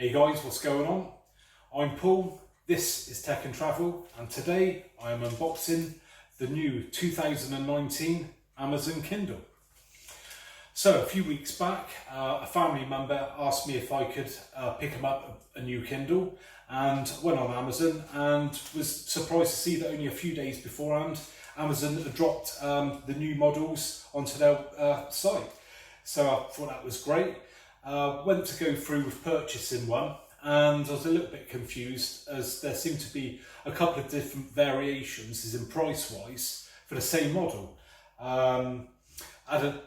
Hey guys, what's going on? I'm Paul, this is Tech and Travel, and today I am unboxing the new 2019 Amazon Kindle. So a few weeks back, a family member asked me if I could pick him up a new Kindle, and went on Amazon and was surprised to see that only a few days beforehand Amazon had dropped the new models onto their site. So I thought that was great. Went to go through with purchasing one, and I was a little bit confused as there seemed to be a couple of different variations as in price wise for the same model. I'd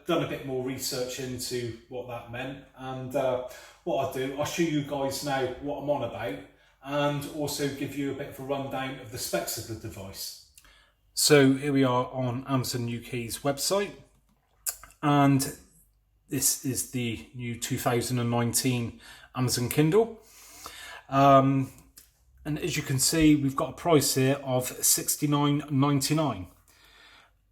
done a bit more research into what that meant, and what I'll do, I'll show you guys now what I'm on about and also give you a bit of a rundown of the specs of the device. So here we are on Amazon UK's website, and this is the new 2019 Amazon Kindle. And as you can see, we've got a price here of £69.99.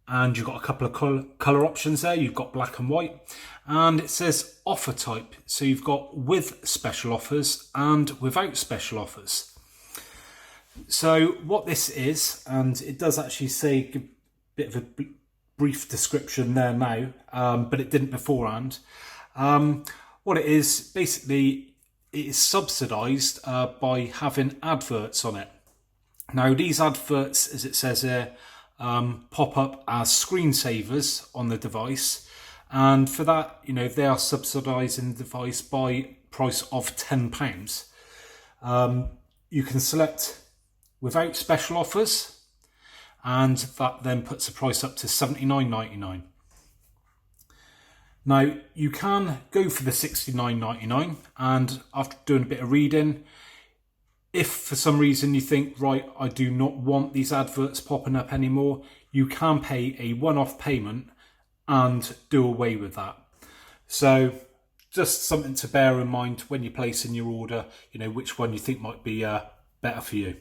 And you've got a couple of colour options there. You've got black and white. And it says offer type. So you've got with special offers and without special offers. So what this is, and it does actually say a bit of a brief description there now, but it didn't beforehand. What it is, basically, it is subsidised by having adverts on it. Now, these adverts, as it says here, pop up as screensavers on the device, and for that, you know, they are subsidising the device by price of £10. You can select without special offers, and that then puts the price up to £79.99. Now, you can go for the £69.99, and after doing a bit of reading, if for some reason you think, right, I do not want these adverts popping up anymore, you can pay a one-off payment and do away with that. So just something to bear in mind when you're placing your order, you know, which one you think might be better for you.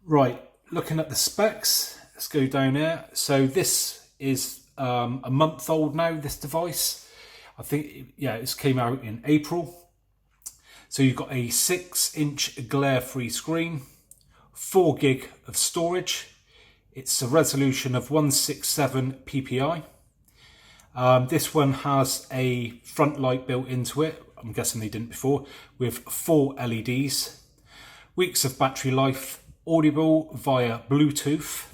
Right. Looking at the specs, let's go down here. So this is a month old now, this device. I think, yeah, this came out in April. So you've got a 6-inch glare-free screen, 4 gig of storage. It's a resolution of 167 ppi. This one has a front light built into it. I'm guessing they didn't before, with 4 LEDs. Weeks of battery life. Audible via Bluetooth.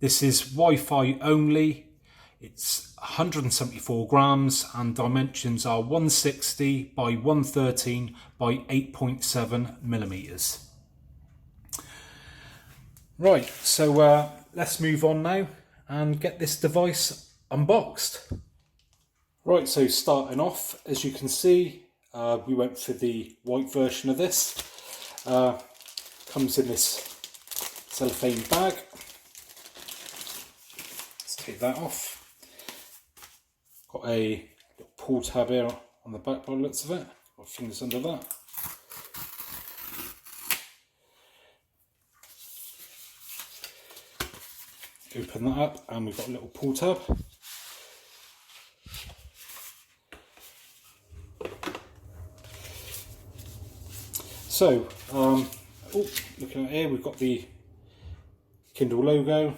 This is Wi-Fi only. It's 174 grams and dimensions are 160 by 113 by 8.7 millimeters. Right, so let's move on now and get this device unboxed. Right, so starting off, as you can see, we went for the white version of this. Comes in this cellophane bag. Let's take that off. Got a little pull tab here on the back by the looks of it. Got fingers under that. Open that up and we've got a little pull tab. So, looking at here, we've got the Kindle logo.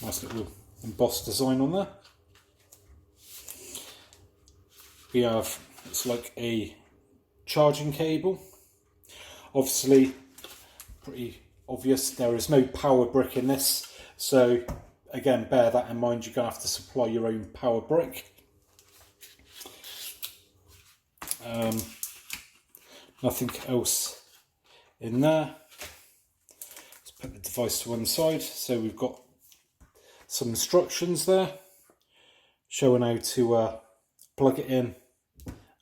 Nice little embossed design on there. We have, it's like a charging cable. Obviously, pretty obvious, there is no power brick in this. So, again, bear that in mind, you're going to have to supply your own power brick. Nothing else in there. Let's put the device to one side. So we've got some instructions there showing how to plug it in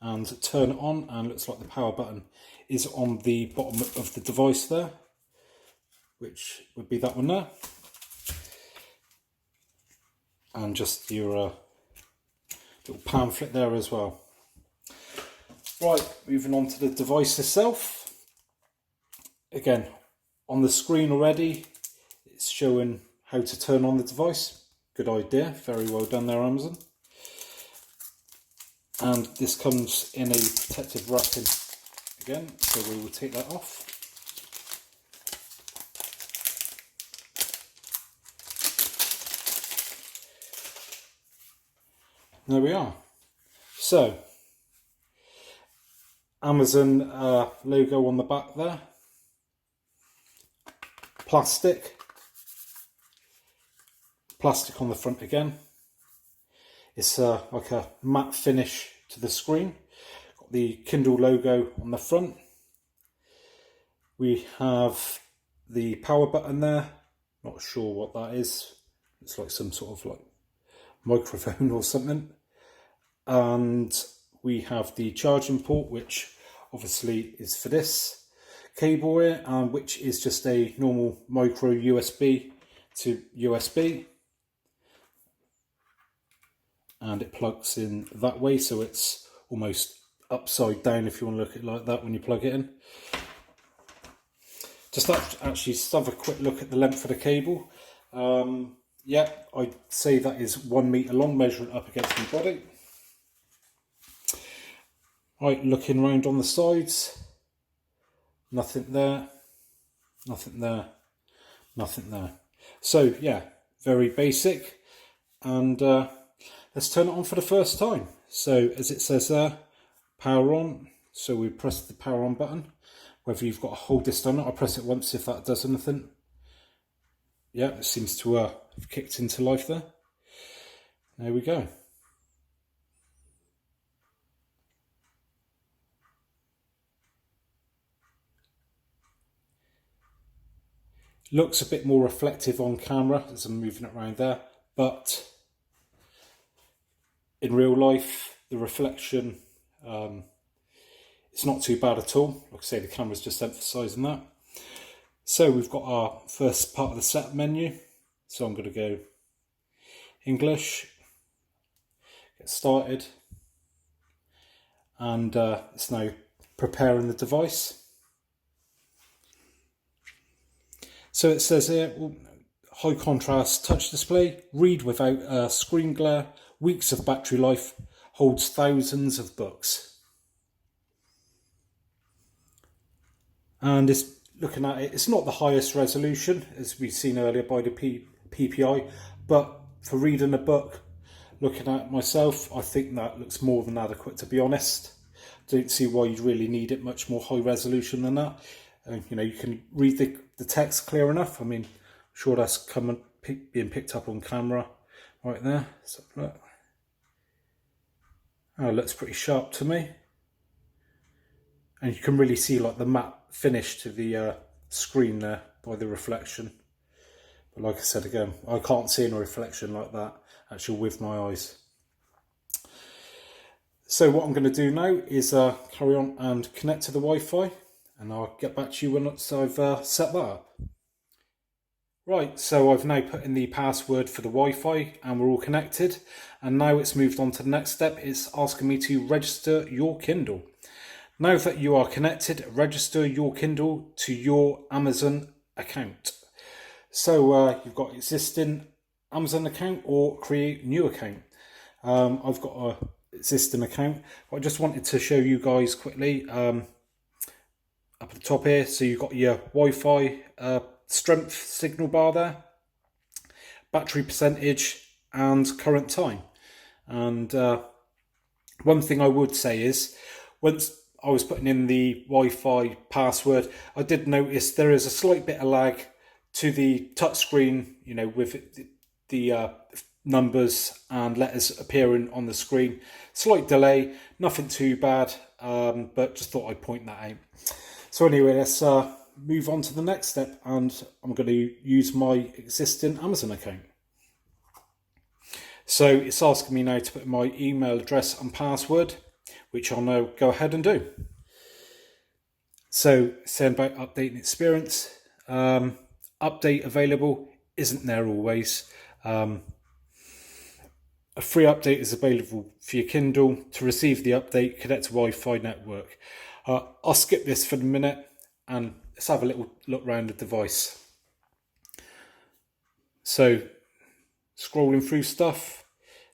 and turn it on, and looks like the power button is on the bottom of the device there, which would be that one there, and just your little pamphlet there as well. Right, moving on to the device itself. Again, on the screen already, it's showing how to turn on the device. Good idea, very well done there, Amazon. And this comes in a protective wrapping again, so we will take that off. There we are. So, Amazon logo on the back there. Plastic on the front again. It's like a matte finish to the screen. Got the Kindle logo on the front. We have the power button there. Not sure what that is. It's like some sort of like microphone or something. And we have the charging port, which obviously is for this cable here, which is just a normal micro USB to USB. And it plugs in that way, so it's almost upside down if you want to look at it like that when you plug it in. Just have a quick look at the length of the cable. Yeah, I'd say that is 1 meter long, measuring up against my body. Right, looking round on the sides, nothing there, nothing there, nothing there. So yeah, very basic, and let's turn it on for the first time. So as it says there, power on. So we press the power on button. Whether you've got to hold this down, I'll press it once if that does anything. Yeah, it seems to have kicked into life there. There we go. Looks a bit more reflective on camera as I'm moving it around there, but in real life, the reflection, it's not too bad at all. Like I say, the camera's just emphasising that. So we've got our first part of the setup menu. So I'm going to go English, get started, and it's now preparing the device. So it says here, high contrast touch display, read without screen glare, weeks of battery life, holds thousands of books. And it's looking at it, it's not the highest resolution as we've seen earlier by the PPI, but for reading a book, looking at it myself, I think that looks more than adequate, to be honest. Don't see why you'd really need it much more high resolution than that. You know, you can read the text clear enough. I mean, I'm sure that's being picked up on camera right there. So look. Oh, it looks pretty sharp to me. And you can really see like the matte finish to the screen there by the reflection. But like I said again, I can't see any reflection like that actually with my eyes. So what I'm going to do now is carry on and connect to the Wi-Fi. And I'll get back to you once I've set that up. Right, so I've now put in the password for the Wi-Fi and we're all connected. And now it's moved on to the next step. It's asking me to register your Kindle. Now that you are connected, register your Kindle to your Amazon account. So you've got existing Amazon account or create new account. I've got an existing account. I just wanted to show you guys quickly up at the top here. So you've got your Wi-Fi strength signal bar there, battery percentage and current time. And one thing I would say is, once I was putting in the Wi-Fi password, I did notice there is a slight bit of lag to the touchscreen, you know, with the numbers and letters appearing on the screen. Slight delay, nothing too bad, but just thought I'd point that out. So anyway, let's move on to the next step, and I'm going to use my existing Amazon account. So it's asking me now to put my email address and password, which I'll now go ahead and do. So saying about updating experience, update available isn't there always. A free update is available for your Kindle. To receive the update, connect to Wi-Fi network. I'll skip this for the minute and let's have a little look around the device. So scrolling through stuff,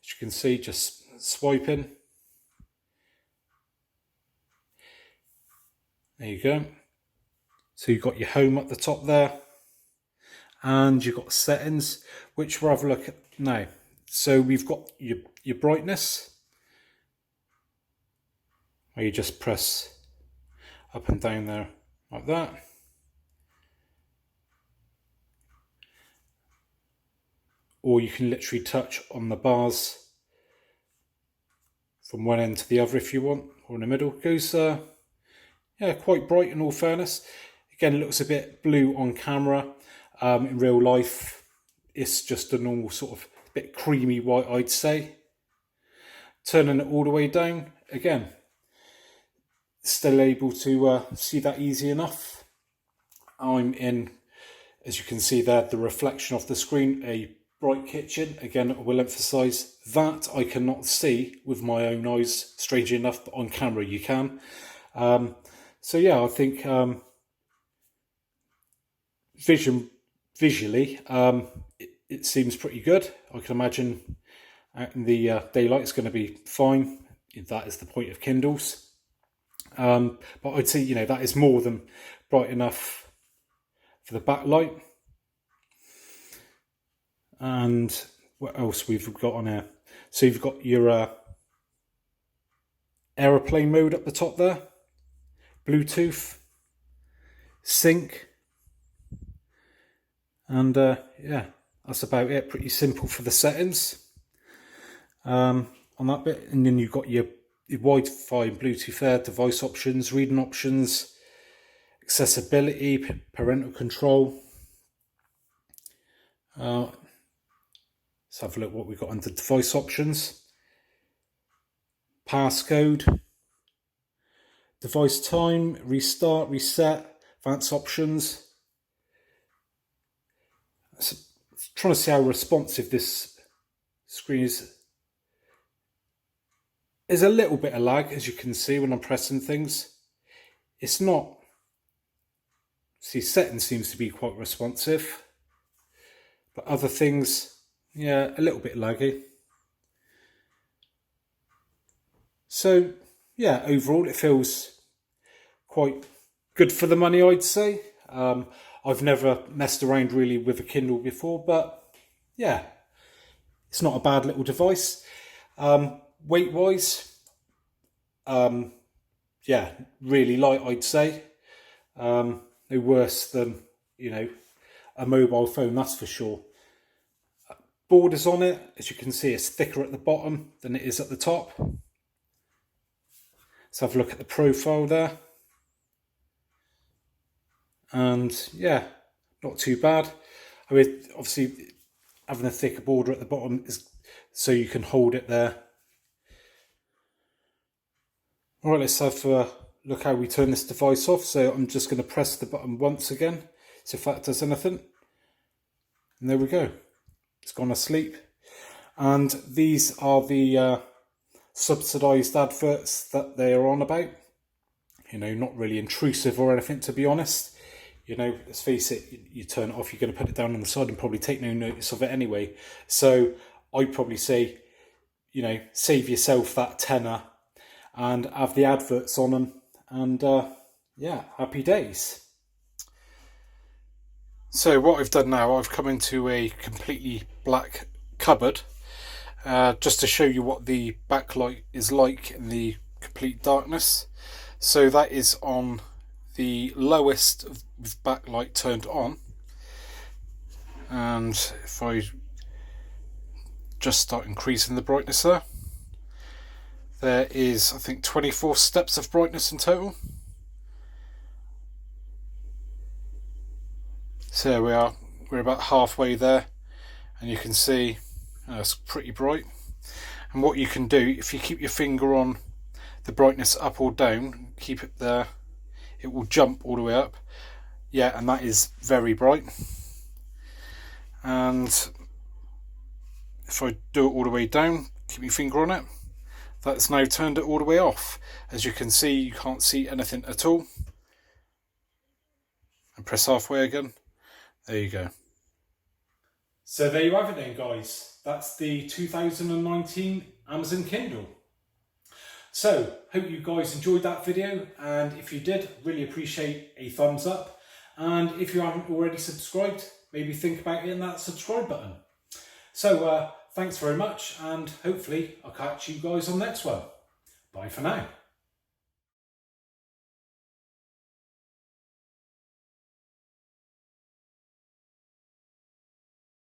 as you can see, just swiping. There you go. So you've got your home at the top there, and you've got settings, which we'll have a look at now. So we've got your brightness, where you just press up and down there like that. Or you can literally touch on the bars from one end to the other if you want, or in the middle. It goes, yeah, quite bright in all fairness. Again, it looks a bit blue on camera. In real life, it's just a normal sort of bit creamy white, I'd say. Turning it all the way down, again, still able to see that easy enough. I'm in, as you can see there, the reflection of the screen, a bright kitchen. Again, I will emphasise that I cannot see with my own eyes, strangely enough, but on camera you can. So yeah, I think visually, it seems pretty good. I can imagine out in the daylight it's going to be fine. That is the point of Kindles. But I'd say, that is more than bright enough for the backlight. And what else we've got on here? So you've got your aeroplane mode up the top there, Bluetooth, sync, and yeah, that's about it. Pretty simple for the settings on that bit. And then you've got your Wi-Fi and Bluetooth there, device options, reading options, accessibility, parental control. Let's have a look what we've got under device options. Passcode, device time, restart, reset, advanced options. So, trying to see how responsive this screen is. There's a little bit of lag, as you can see when I'm pressing things. It's not. See, settings seems to be quite responsive, but other things, yeah, a little bit laggy. So, yeah, overall it feels quite good for the money, I'd say. I've never messed around really with a Kindle before, but yeah, it's not a bad little device. Weight-wise, yeah, really light, I'd say. No worse than, a mobile phone, that's for sure. Borders on it, as you can see, it's thicker at the bottom than it is at the top. Let's have a look at the profile there. And yeah, not too bad. I mean, obviously, having a thicker border at the bottom is so you can hold it there. All right, let's have a look how we turn this device off. So I'm just going to press the button once again, see if that does anything. And there we go. It's gone asleep. And these are the subsidised adverts that they are on about. Not really intrusive or anything, to be honest. Let's face it, you turn it off, you're going to put it down on the side and probably take no notice of it anyway. So I'd probably say, save yourself that tenner and have the adverts on them. And yeah, happy days. So what I've done now, I've come into a completely black cupboard just to show you what the backlight is like in the complete darkness. So that is on the lowest with backlight turned on, and if I just start increasing the brightness there is, I think, 24 steps of brightness in total. So there we are, we're about halfway there, and you can see it's pretty bright. And what you can do, if you keep your finger on the brightness up or down, keep it there, it will jump all the way up. Yeah, and that is very bright. And if I do it all the way down, keep your finger on it, that's now turned it all the way off. As you can see, you can't see anything at all. And press halfway again. There you go. So there you have it then, guys. That's the 2019 Amazon Kindle. So, hope you guys enjoyed that video, and if you did, really appreciate a thumbs up. And if you haven't already subscribed, maybe think about hitting that subscribe button. So, thanks very much, and hopefully I'll catch you guys on the next one. Bye for now.